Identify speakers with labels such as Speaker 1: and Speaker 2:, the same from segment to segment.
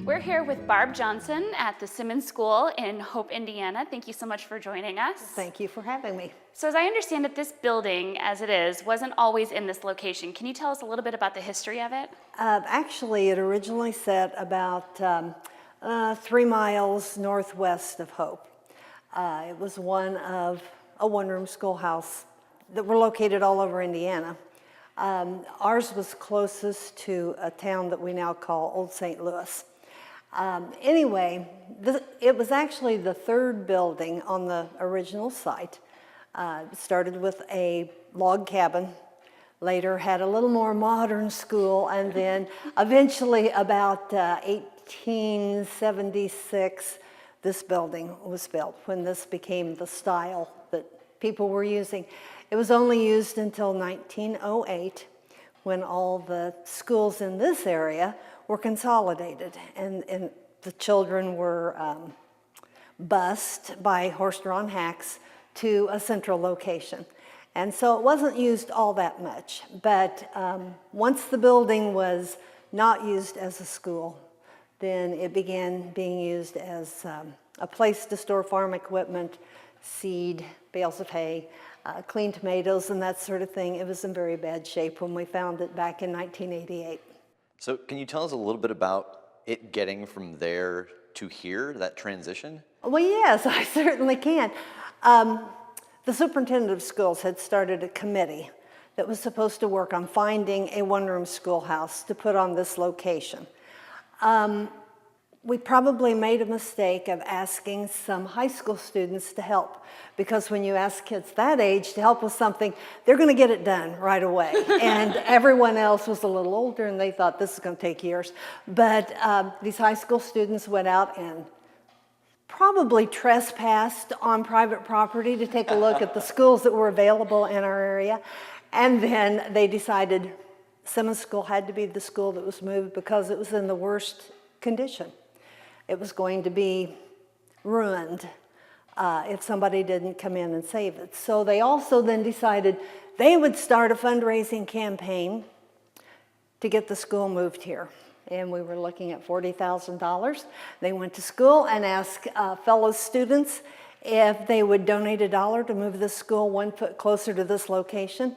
Speaker 1: We're here with Barb Johnson at the Simmons School in Hope, Indiana. Thank you so much for joining us.
Speaker 2: Thank you for having me.
Speaker 1: So as I understand it, this building, as it is, wasn't always in this location. Can you tell us a little bit about the history of it?
Speaker 2: Actually, it originally sat about 3 miles northwest of Hope. It was one of a one-room schoolhouse that were located all over Indiana. Ours was closest to a town that we now call Old St. Louis. Anyway, it was actually the third building on the original site. It started with a log cabin, later had a little more modern school, and then eventually about 1876, this building was built when this became the style that people were using. It was only used until 1908 when all the schools in this area were consolidated and the children were bused by horse-drawn hacks to a central location. And so it wasn't used all that much, but once the building was not used as a school, then it began being used as a place to store farm equipment, seed, bales of hay, clean tomatoes, and that sort of thing. It was in very bad shape when we found it back in 1988.
Speaker 3: So can you tell us a little bit about it getting from there to here, that transition?
Speaker 2: Well, yes, I certainly can. The superintendent of schools had started a committee that was supposed to work on finding a one-room schoolhouse to put on this location. We probably made a mistake of asking some high school students to help, because when you ask kids that age to help with something, they're going to get it done right away. And everyone else was a little older and they thought this is going to take years. But these high school students went out and probably trespassed on private property to take a look at the schools that were available in our area. And then they decided Simmons School had to be the school that was moved because it was in the worst condition. It was going to be ruined if somebody didn't come in and save it. So they also then decided they would start a fundraising campaign to get the school moved here. And we were looking at $40,000. They went to school and asked fellow students if they would donate $1 to move this school 1 foot closer to this location.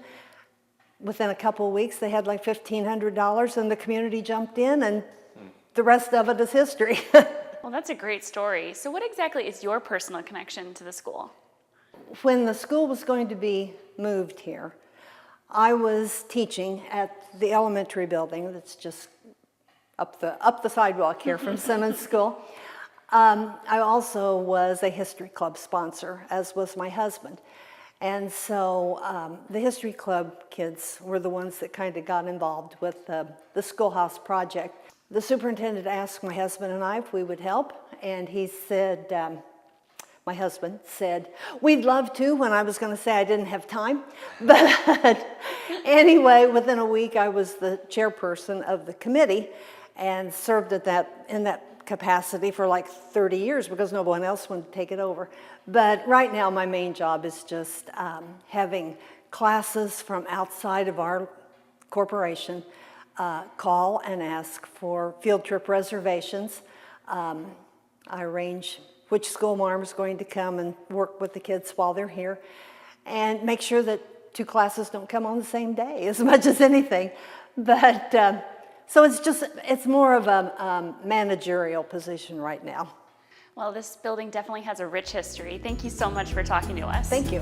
Speaker 2: Within a couple of weeks, they had like $1,500, and the community jumped in, and the rest of it is history.
Speaker 1: Well, that's a great story. So what exactly is your personal connection to the school?
Speaker 2: When the school was going to be moved here, I was teaching at the elementary building that's just up the sidewalk here from Simmons School. I also was a history club sponsor, as was my husband. And so the history club kids were the ones that kind of got involved with the schoolhouse project. The superintendent asked my husband and I if we would help, and he said, my husband said, we'd love to, when I was going to say I didn't have time. But anyway, within a week I was the chairperson of the committee and served in that capacity for like 30 years because no one else wanted to take it over. But right now my main job is just having classes from outside of our corporation call and ask for field trip reservations. I arrange which school mom is going to come and work with the kids while they're here, and make sure that 2 classes don't come on the same day as much as anything. But so it's more of a managerial position right now.
Speaker 1: Well, this building definitely has a rich history. Thank you so much for talking to us.
Speaker 2: Thank you.